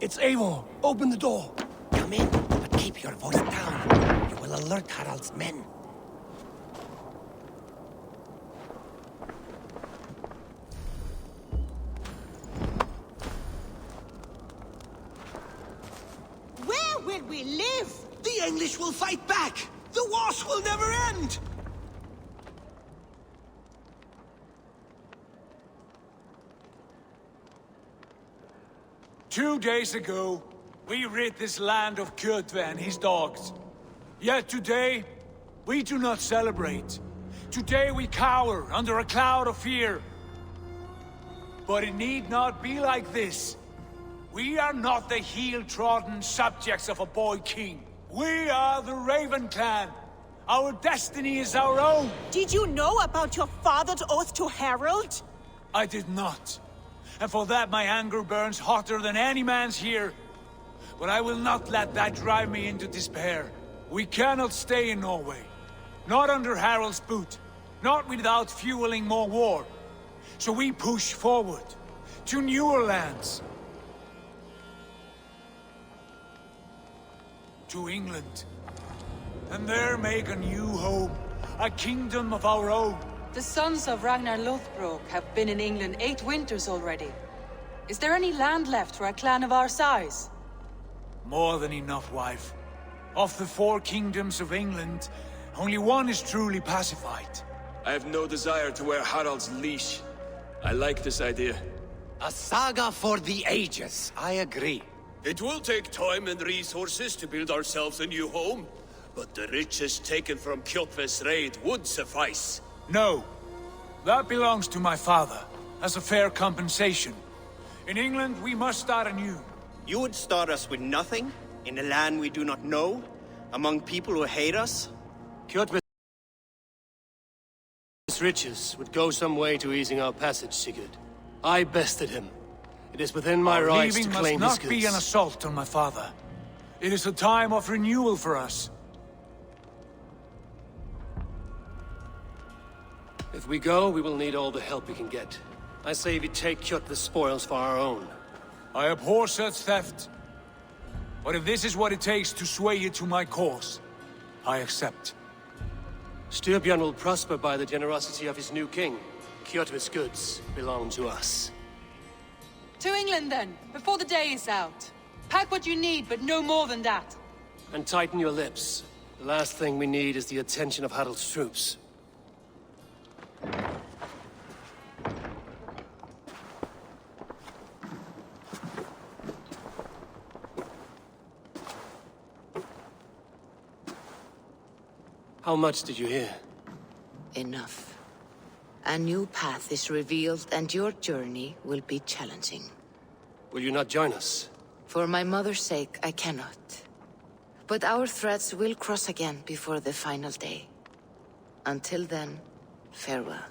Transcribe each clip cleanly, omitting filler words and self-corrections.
It's Eivor. Open the door. Come in, but keep your voice down. You will alert Harald's men. Where will we live? The English will fight back! The wars will never end! 2 days ago, we rid this land of Kjotve and his dogs. Yet today, we do not celebrate. Today we cower under a cloud of fear. But it need not be like this. We are not the heel-trodden subjects of a boy king. We are the Raven clan. Our destiny is our own. Did you know about your father's oath to Harald? I did not. And for that my anger burns hotter than any man's here. But I will not let that drive me into despair. We cannot stay in Norway. Not under Harald's boot. Not without fueling more war. So we push forward. To newer lands. To England. And there make a new home. A kingdom of our own. The sons of Ragnar Lothbrok have been in England 8 winters already. Is there any land left for a clan of our size? More than enough, wife. Of the 4 kingdoms of England, only one is truly pacified. I have no desire to wear Harald's leash. I like this idea. A saga for the ages, I agree. It will take time and resources to build ourselves a new home, but the riches taken from Kjotve's raid would suffice. No. That belongs to my father, as a fair compensation. In England, we must start anew. You would start us with nothing? In a land we do not know? Among people who hate us? Kjotve's riches would go some way to easing our passage, Sigurd. I bested him. It is within my rights to claim his goods. Leaving must not be an assault on my father. It is a time of renewal for us. If we go, we will need all the help we can get. I say we take Kjotve's spoils for our own. I abhor such theft. But if this is what it takes to sway you to my cause, I accept. Styrbjörn will prosper by the generosity of his new king. Kjotve's goods belong to us. To England then, before the day is out. Pack what you need, but no more than that. And tighten your lips. The last thing we need is the attention of Harald's troops. How much did you hear? Enough. A new path is revealed, and your journey will be challenging. Will you not join us? For my mother's sake, I cannot. But our threads will cross again before the final day. Until then, farewell.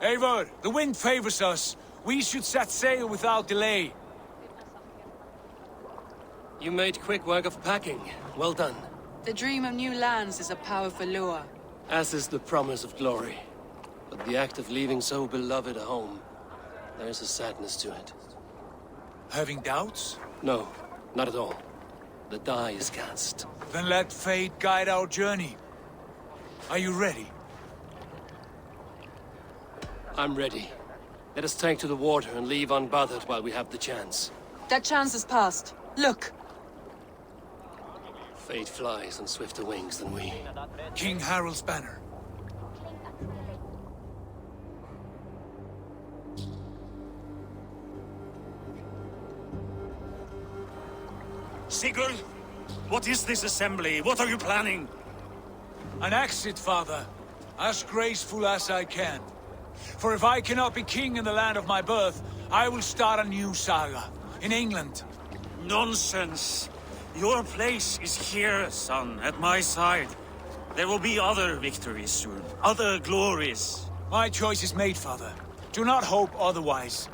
Eivor, the wind favors us. We should set sail without delay. You made quick work of packing. Well done. The dream of new lands is a powerful lure. As is the promise of glory. But the act of leaving so beloved a home, there's a sadness to it. Having doubts? No, not at all. The die is cast. Then let fate guide our journey. Are you ready? I'm ready. Let us take to the water and leave unbothered while we have the chance. That chance is past. Look! Fate flies on swifter wings than we. King Harald's banner. Sigurd? What is this assembly? What are you planning? An exit, father. As graceful as I can. For if I cannot be king in the land of my birth, I will start a new saga. In England. Nonsense. Your place is here, son, at my side. There will be other victories soon. Other glories. My choice is made, father. Do not hope otherwise.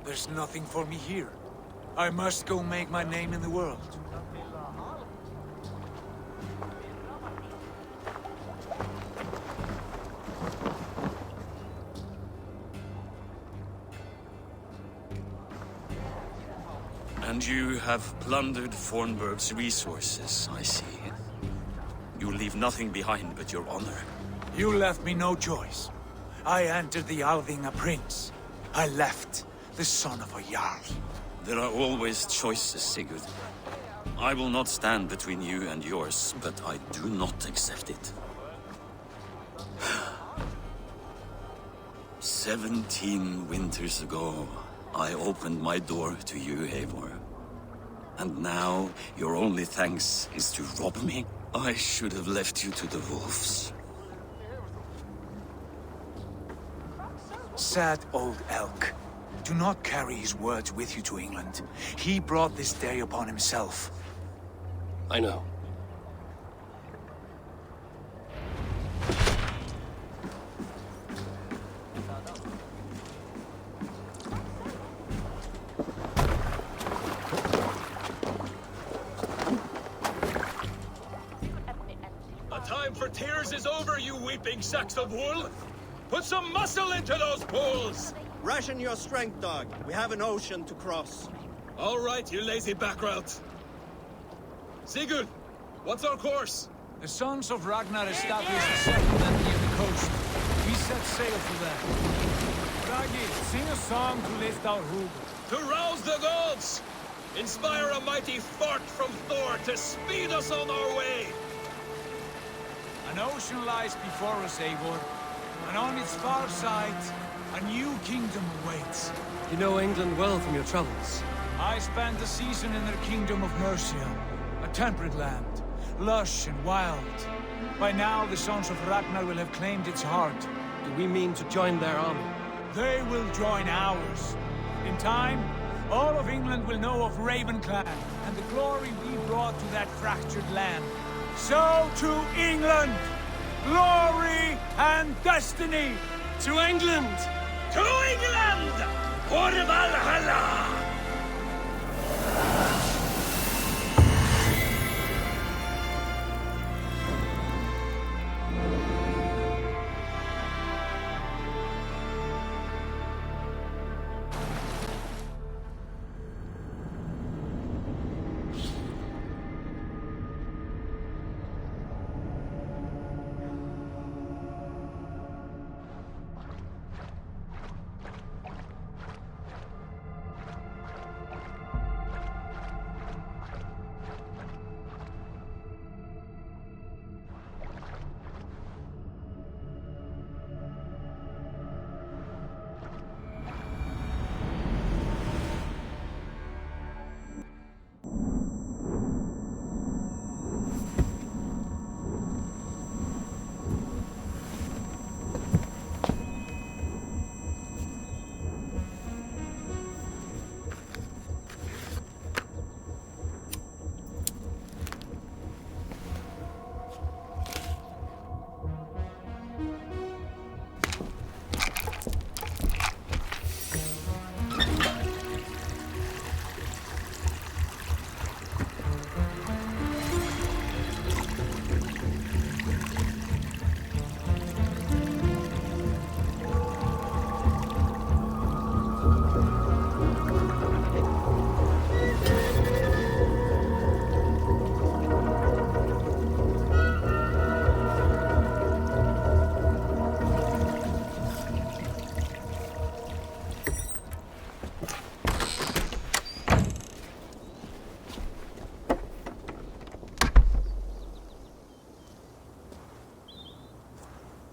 There's nothing for me here. I must go make my name in the world. And you have plundered Fornburg's resources, I see. You leave nothing behind but your honor. You left me no choice. I entered the Alving a prince. I left the son of a Jarl. There are always choices, Sigurd. I will not stand between you and yours, but I do not accept it. 17 winters ago, I opened my door to you, Eivor. And now, your only thanks is to rob me? I should have left you to the wolves. Sad old elk. Do not carry his words with you to England. He brought this day upon himself. I know. Time for tears is over, you weeping sacks of wool! Put some muscle into those bulls! Ration your strength, dog. We have an ocean to cross. All right, you lazy backrout. Sigurd, what's our course? The sons of Ragnar established a settlement near the coast. We set sail for them. Ragi, sing a song to lift our hoop. To rouse the gods! Inspire a mighty fart from Thor to speed us on our way! An ocean lies before us, Eivor, and on its far side, a new kingdom awaits. You know England well from your travels. I spent a season in their kingdom of Mercia, a temperate land, lush and wild. By now, the sons of Ragnar will have claimed its heart. Do we mean to join their army? They will join ours. In time, all of England will know of Ravenclan and the glory we brought to that fractured land. So to England! Glory and destiny! To England! To England! For Valhalla!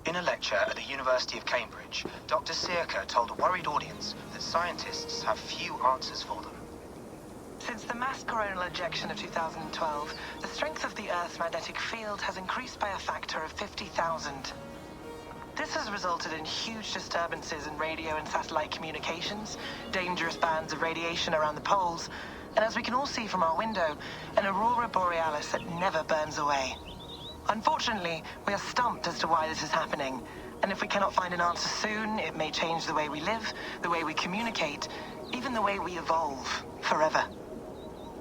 In a lecture at the University of Cambridge, Dr. Sirka told a worried audience that scientists have few answers for them. Since the mass coronal ejection of 2012, the strength of the Earth's magnetic field has increased by a factor of 50,000. This has resulted in huge disturbances in radio and satellite communications, dangerous bands of radiation around the poles, and as we can all see from our window, an aurora borealis that never burns away. Unfortunately, we are stumped as to why this is happening, and if we cannot find an answer soon, it may change the way we live, the way we communicate, even the way we evolve, forever.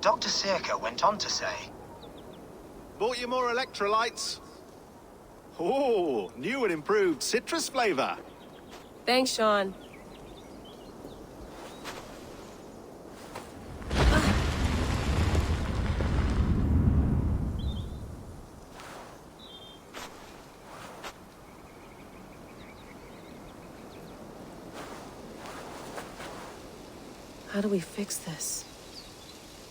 Dr. Circa went on to say, Bought you more electrolytes? Oh, new and improved citrus flavor. Thanks, Sean. How do we fix this?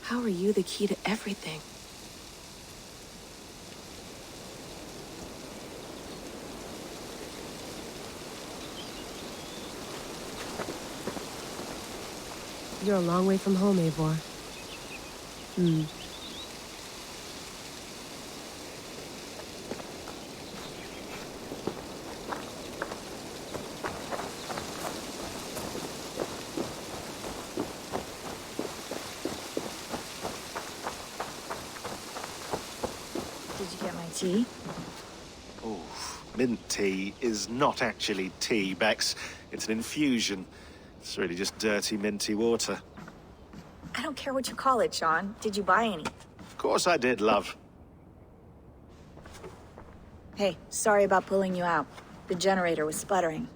How are you the key to everything? You're a long way from home, Eivor. Did you get my tea? Oh, mint tea is not actually tea, Bex. It's an infusion. It's really just dirty, minty water. I don't care what you call it, Sean. Did you buy any? Of course I did, love. Hey, sorry about pulling you out. The generator was sputtering.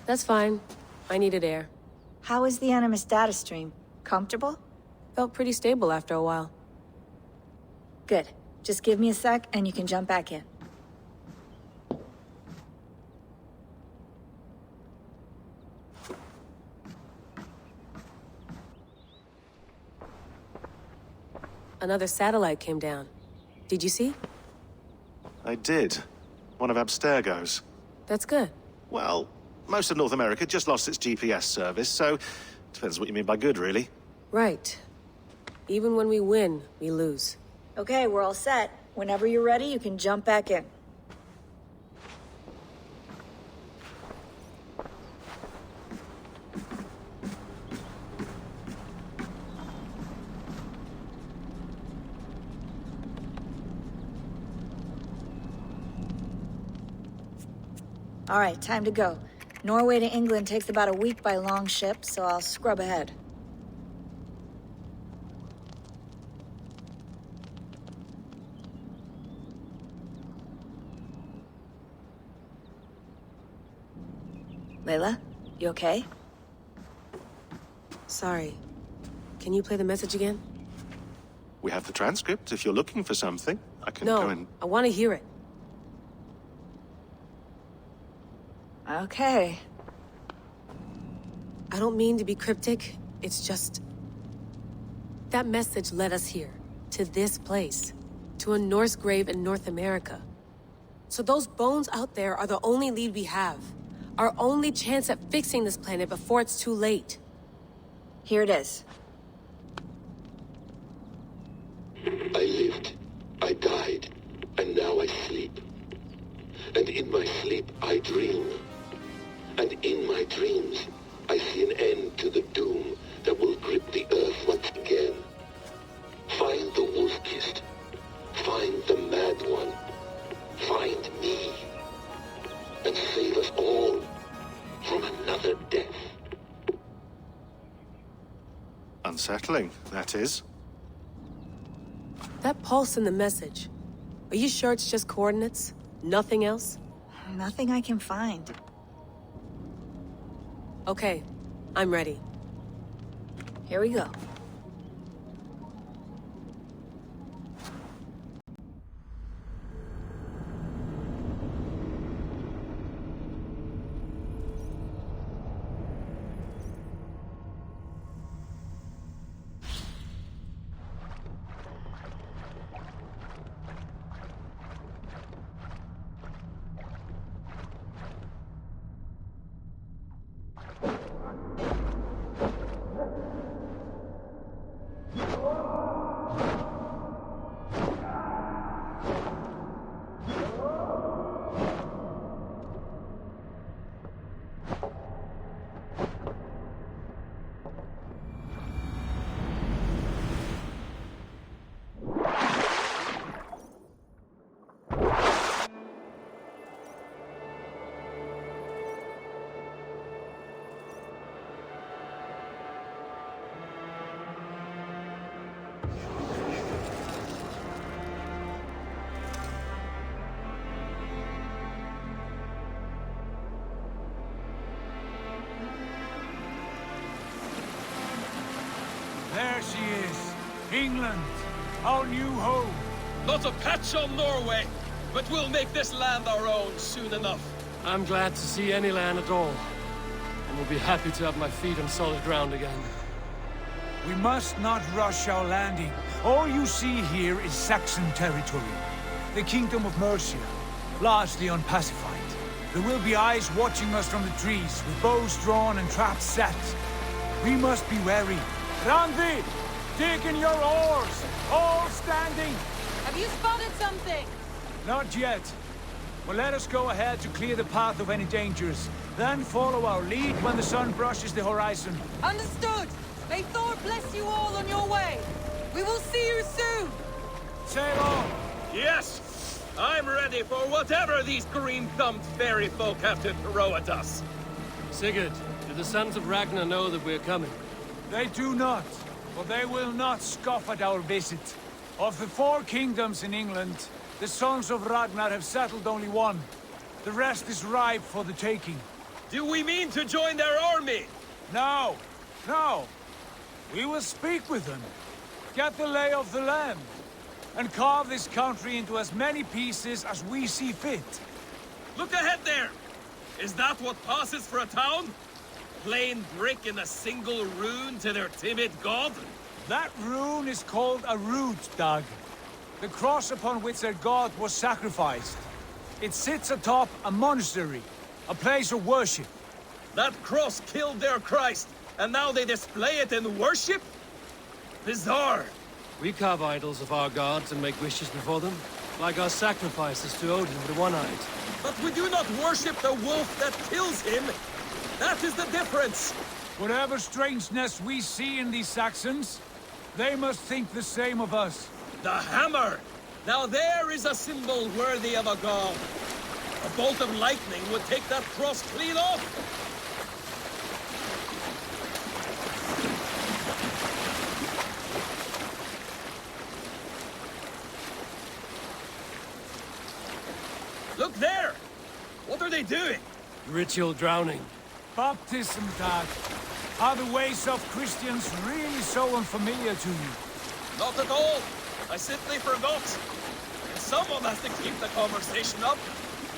That's fine. I needed air. How was the Animus data stream? Comfortable? Felt pretty stable after a while. Good. Just give me a sec and you can jump back in. Another satellite came down. Did you see? I did. One of Abstergo's. That's good. Well, most of North America just lost its GPS service, so depends what you mean by good, really. Right. Even when we win, we lose. Okay, we're all set. Whenever you're ready, you can jump back in. All right, time to go. Norway to England takes about a week by long ship, so I'll scrub ahead. Layla, you okay? Sorry. Can you play the message again? We have the transcript. If you're looking for something, I can go and... No, I want to hear it. Okay. I don't mean to be cryptic. It's just... that message led us here. To this place. To a Norse grave in North America. So those bones out there are the only lead we have. Our only chance at fixing this planet before it's too late. Here it is. I lived, I died, and now I sleep. And in my sleep I dream. And in my dreams I see an end to the doom that will grip the earth once again. Find the wolf-kissed. Find the mad one. Find me. And save us all from another death. Unsettling, that is. That pulse in the message. Are you sure it's just coordinates? Nothing else? Nothing I can find. Okay, I'm ready. Here we go. There she is. England, our new home. Not a patch on Norway, but we'll make this land our own soon enough. I'm glad to see any land at all, and will be happy to have my feet on solid ground again. We must not rush our landing. All you see here is Saxon territory. The Kingdom of Mercia, largely unpacified. There will be eyes watching us from the trees, with bows drawn and traps set. We must be wary. Randi! Dig in your oars! All standing! Have you spotted something? Not yet. Well, let us go ahead to clear the path of any dangers. Then follow our lead when the sun brushes the horizon. Understood! May Thor bless you all on your way! We will see you soon! Sail on! Yes! I'm ready for whatever these green-thumbed fairy folk have to throw at us. Sigurd, do the sons of Ragnar know that we're coming? They do not, but they will not scoff at our visit. Of the 4 kingdoms in England, the sons of Ragnar have settled only one. The rest is ripe for the taking. Do we mean to join their army? No, no. We will speak with them, get the lay of the land, and carve this country into as many pieces as we see fit. Look ahead there! Is that what passes for a town? Plain brick in a single rune to their timid god? That rune is called a root, Dag. The cross upon which their god was sacrificed. It sits atop a monastery, a place of worship. That cross killed their Christ, and now they display it in worship? Bizarre. We carve idols of our gods and make wishes before them, like our sacrifices to Odin the One-Eyed. But we do not worship the wolf that kills him. That is the difference. Whatever strangeness we see in these Saxons, they must think the same of us. The hammer! Now there is a symbol worthy of a god. A bolt of lightning would take that cross clean off. Look there! What are they doing? Ritual drowning. Baptism, Dag. Are the ways of Christians really so unfamiliar to you? Not at all. I simply forgot. And someone has to keep the conversation up.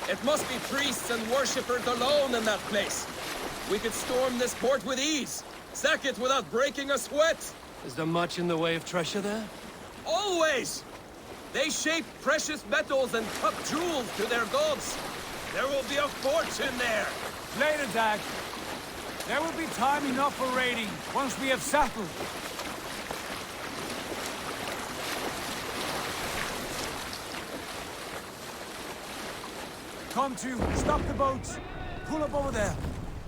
It must be priests and worshippers alone in that place. We could storm this port with ease. Sack it without breaking a sweat. Is there much in the way of treasure there? Always! They shape precious metals and cut jewels to their gods. There will be a fortune there. Later, Dag. There will be time enough for raiding, once we have settled. Come to, stop the boats. Pull up over there.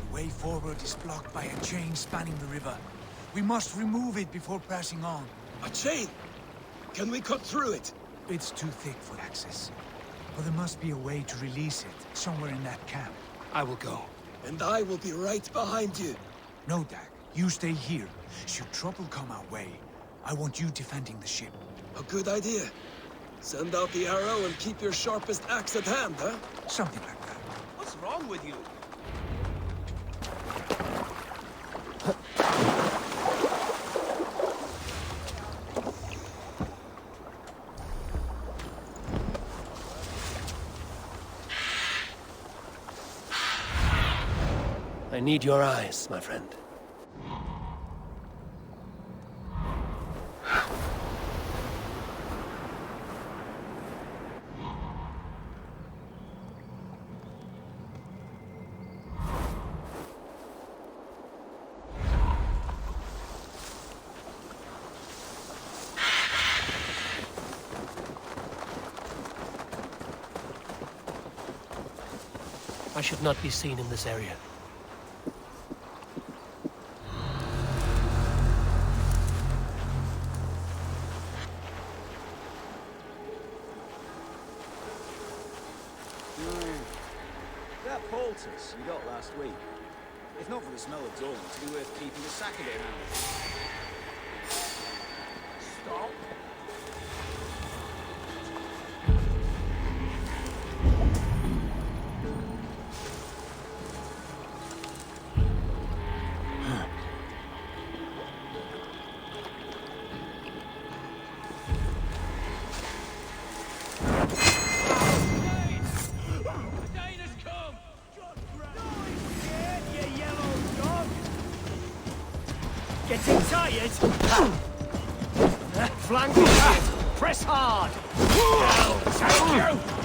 The way forward is blocked by a chain spanning the river. We must remove it before pressing on. A chain? Can we cut through it? It's too thick for access. But there must be a way to release it, somewhere in that camp. I will go. And I will be right behind you. No, Dag. You stay here. Should trouble come our way, I want you defending the ship. A good idea. Send out the arrow and keep your sharpest axe at hand, huh? Something like that. What's wrong with you? I need your eyes, my friend. I should not be seen in this area. That poultice you got last week, if not for the smell of dawn, to be worth keeping a sack of it around. Stop Getting tired? Flank it! Press hard! Thank you!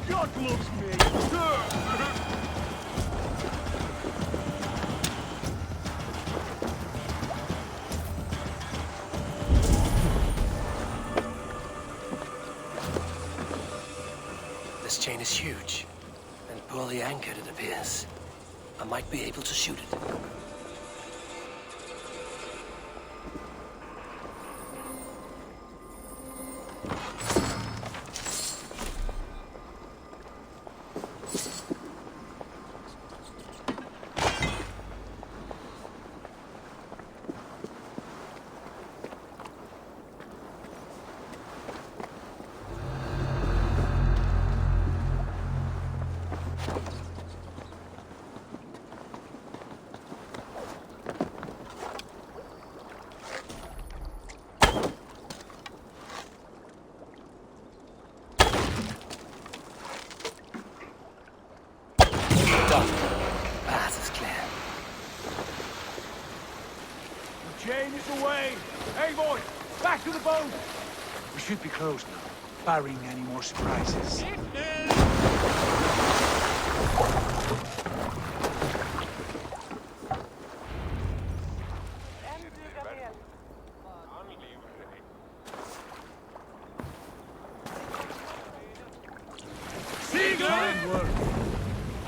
God loves me! This chain is huge, and poorly anchored, it appears. I might be able to shoot it. Path is clear. The chain is away! Hey, boy! Back to the boat! We should be close now, barring any more surprises.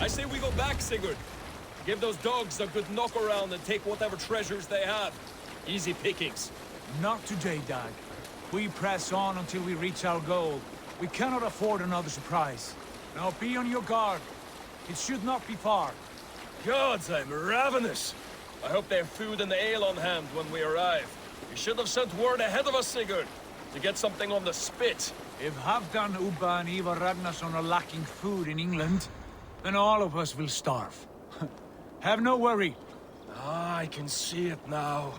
I say we go back, Sigurd. Give those dogs a good knock around and take whatever treasures they have. Easy pickings. Not today, Dag. We press on until we reach our goal. We cannot afford another surprise. Now be on your guard. It should not be far. Gods, I'm ravenous. I hope they have food and ale on hand when we arrive. You should have sent word ahead of us, Sigurd, to get something on the spit. If Halfdan, Ubba and Ivar Ragnarsson are lacking food in England, then all of us will starve. Have no worry. Ah, I can see it now.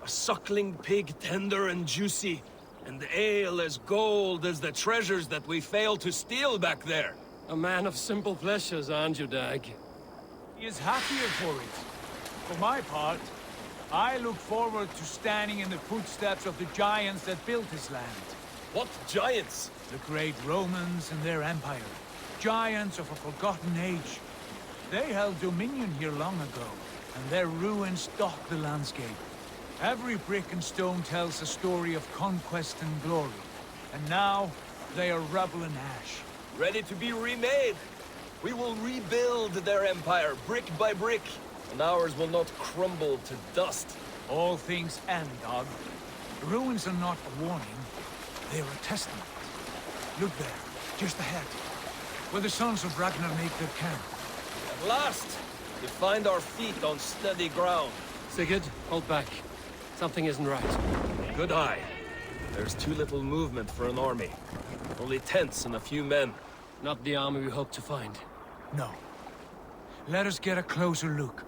A suckling pig, tender and juicy. And the ale as gold as the treasures that we failed to steal back there. A man of simple pleasures, aren't you, Dag? He is happier for it. For my part, I look forward to standing in the footsteps of the giants that built this land. What giants? The great Romans and their empire. Giants of a forgotten age. They held dominion here long ago, and their ruins stalk the landscape. Every brick and stone tells a story of conquest and glory. And now, they are rubble and ash. Ready to be remade. We will rebuild their empire, brick by brick, and ours will not crumble to dust. All things end, Dog. The ruins are not a warning, they are a testament. Look there, just ahead, where the sons of Ragnar make their camp. At last, we find our feet on steady ground. Sigurd, hold back. Something isn't right. Good eye. There's too little movement for an army. Only tents and a few men. Not the army we hoped to find. No. Let us get a closer look.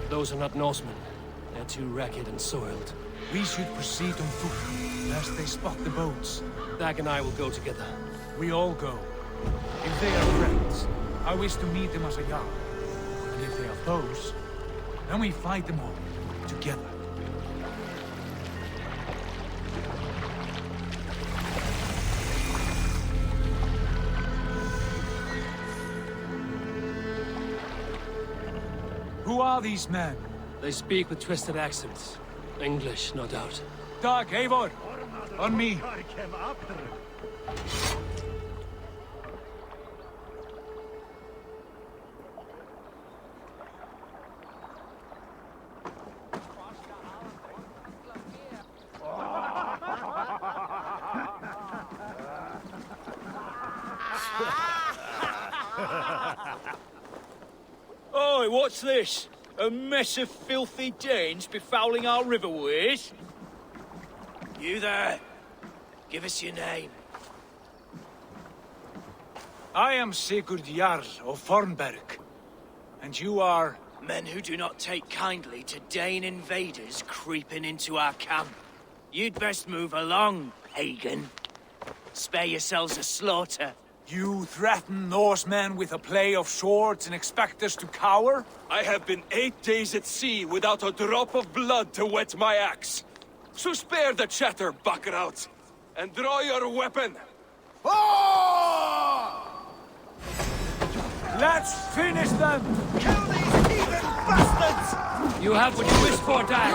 Those are not Norsemen. They're too ragged and soiled. We should proceed on foot, lest they spot the boats. Dag and I will go together. We all go. If they are friends, I wish to meet them as a Jarl. And if they are foes, then we fight them all, together. Who are these men? They speak with twisted accents. English, no doubt. Dag, Eivor! On me! Oi, what's this? A mess of filthy Danes befouling our riverways? You there! Give us your name. I am Sigurd Jarl of Fornberg. And you are... Men who do not take kindly to Dane invaders creeping into our camp. You'd best move along, pagan. Spare yourselves a slaughter. You threaten Norsemen with a play of swords and expect us to cower? I have been 8 days at sea without a drop of blood to wet my axe. So spare the chatter, buckerouts, and draw your weapon. Let's finish them! Kill these heathen bastards! You have what you wish for, Dag!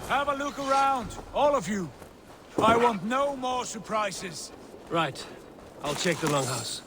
Have a look around, all of you. I want no more surprises. Right. I'll check the longhouse.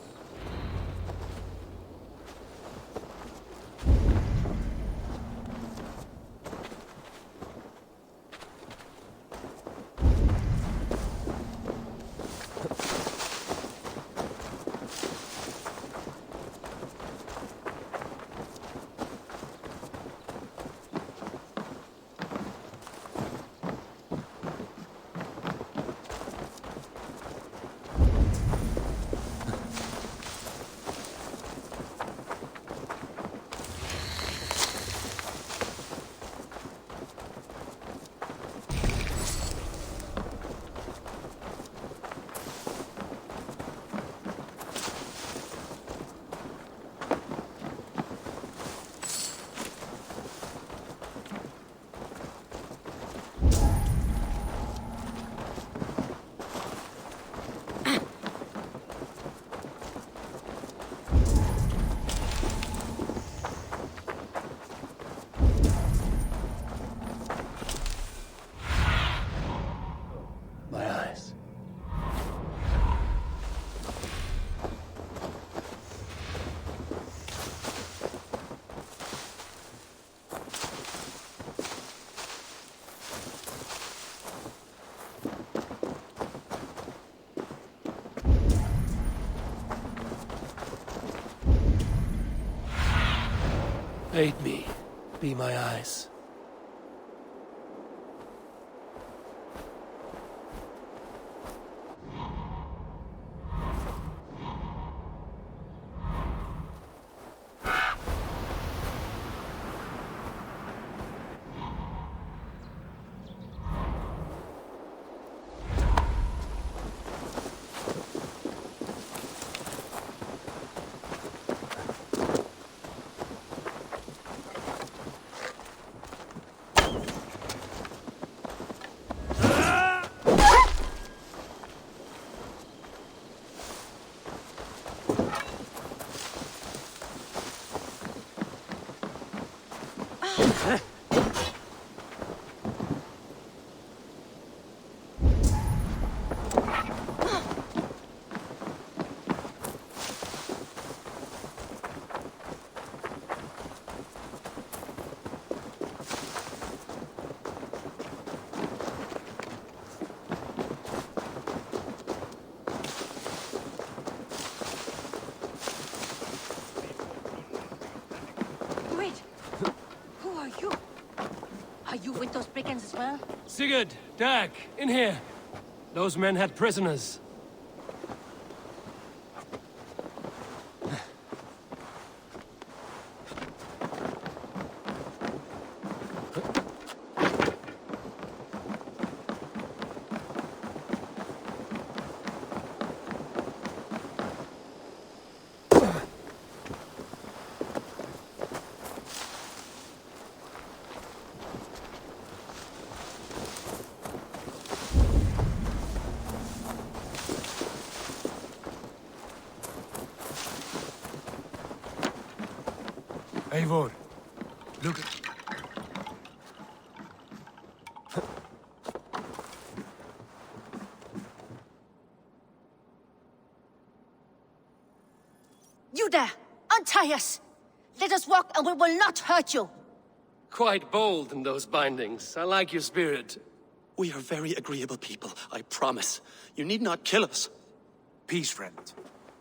Aid me. Be my eyes. With those brigands as well? Sigurd, Dag, in here. Those men had prisoners. Eivor, look at... You there! Untie us! Let us walk and we will not hurt you! Quite bold in those bindings. I like your spirit. We are very agreeable people, I promise. You need not kill us. Peace, friend.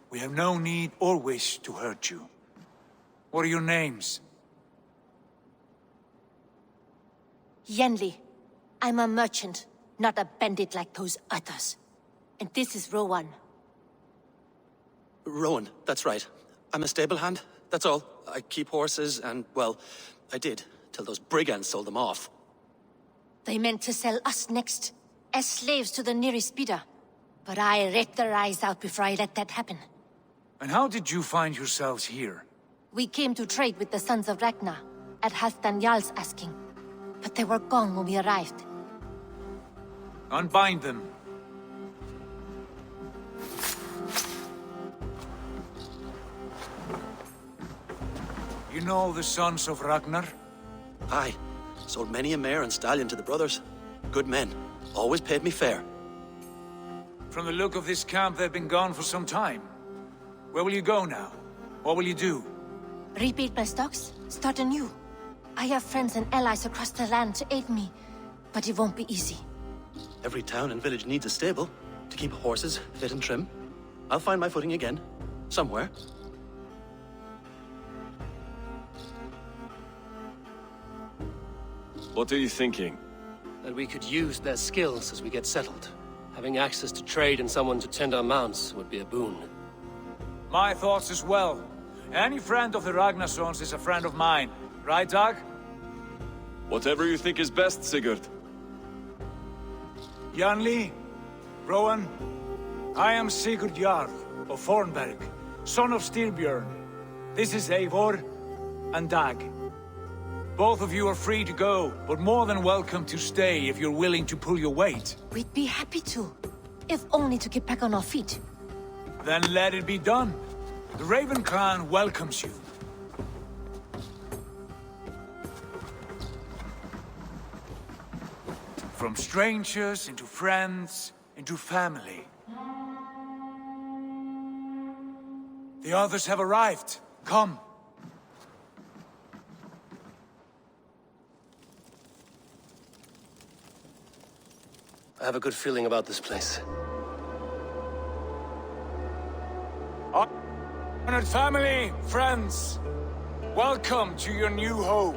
We have no need or wish to hurt you. What are your names? Yenli. I'm a merchant, not a bandit like those others. And this is Rowan. Rowan, that's right. I'm a stable hand, that's all. I keep horses and, well, I did, till those brigands sold them off. They meant to sell us next, as slaves to the nearest bidder. But I ripped their eyes out before I let that happen. And how did you find yourselves here? We came to trade with the Sons of Ragnar, at Halfdan Jarl's asking. But they were gone when we arrived. Unbind them. You know the Sons of Ragnar? Aye. Sold many a mare and stallion to the brothers. Good men. Always paid me fair. From the look of this camp, they've been gone for some time. Where will you go now? What will you do? Rebuild my stocks, start anew. I have friends and allies across the land to aid me, but it won't be easy. Every town and village needs a stable to keep horses fit and trim. I'll find my footing again, somewhere. What are you thinking? That we could use their skills as we get settled. Having access to trade and someone to tend our mounts would be a boon. My thoughts as well. Any friend of the Ragnarsons is a friend of mine. Right, Dag? Whatever you think is best, Sigurd. Janli, Rowan, I am Sigurd Jarl of Fornberg, son of Styrbjörn. This is Eivor and Dag. Both of you are free to go, but more than welcome to stay if you're willing to pull your weight. We'd be happy to, if only to get back on our feet. Then let it be done. The Raven clan welcomes you. From strangers into friends, into family. The others have arrived. Come. I have a good feeling about this place. Honored family, friends. Welcome to your new home.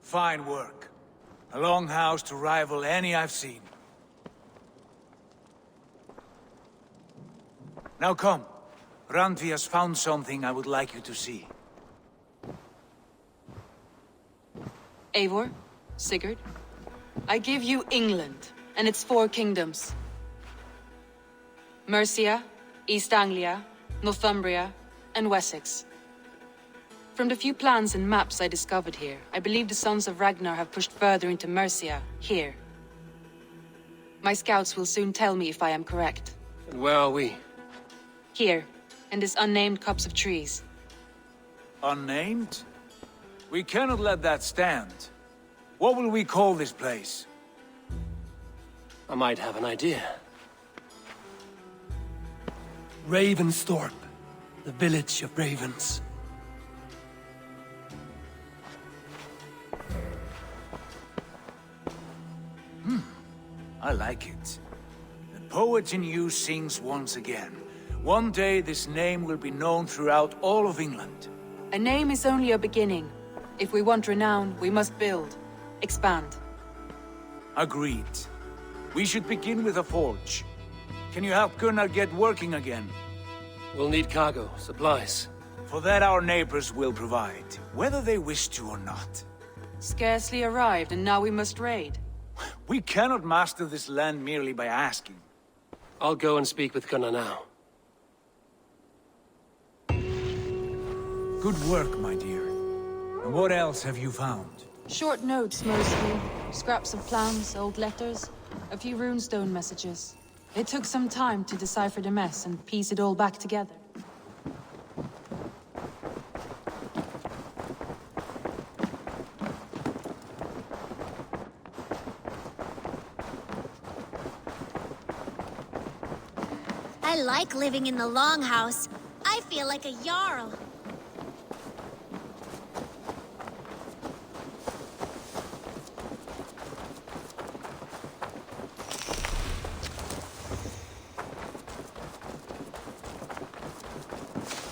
Fine work. A longhouse to rival any I've seen. Now come. Randvi has found something I would like you to see. Eivor, Sigurd, I give you England and its 4 kingdoms. Mercia, East Anglia, Northumbria, and Wessex. From the few plans and maps I discovered here, I believe the Sons of Ragnar have pushed further into Mercia, here. My scouts will soon tell me if I am correct. And where are we? Here, in this unnamed copse of trees. Unnamed? We cannot let that stand. What will we call this place? I might have an idea. Ravensthorpe, the village of ravens. I like it. The poet in you sings once again. One day this name will be known throughout all of England. A name is only a beginning. If we want renown, we must build, expand. Agreed. We should begin with a forge. Can you help Gunnar get working again? We'll need cargo, supplies. For that our neighbors will provide, whether they wish to or not. Scarcely arrived, and now we must raid. We cannot master this land merely by asking. I'll go and speak with Gunnar now. Good work, my dear. And what else have you found? Short notes, mostly. Scraps of plans, old letters, a few runestone messages. It took some time to decipher the mess and piece it all back together. I like living in the Longhouse. I feel like a Jarl.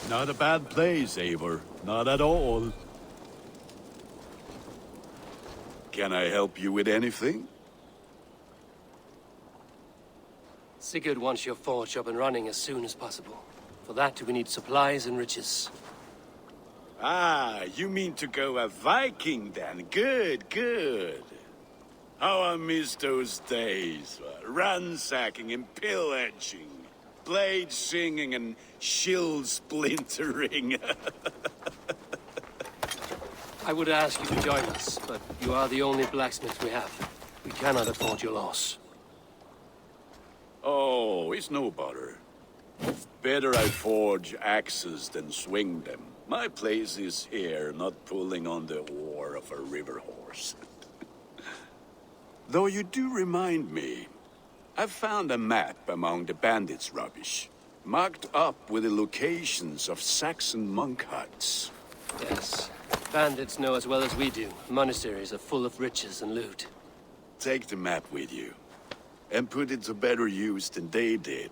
Not a bad place, Eivor. Not at all. Can I help you with anything? Sigurd wants your forge up and running as soon as possible. For that, we need supplies and riches. Ah, you mean to go a Viking then? Good, good. How I miss those days. Ransacking and pillaging. Blade singing and shield splintering. I would ask you to join us, but you are the only blacksmith we have. We cannot afford your loss. Oh, it's no bother. Better I forge axes than swing them. My place is here, not pulling on the oar of a river horse. Though you do remind me, I've found a map among the bandits' rubbish, marked up with the locations of Saxon monk huts. Yes. Bandits know as well as we do. Monasteries are full of riches and loot. Take the map with you, and put it to better use than they did.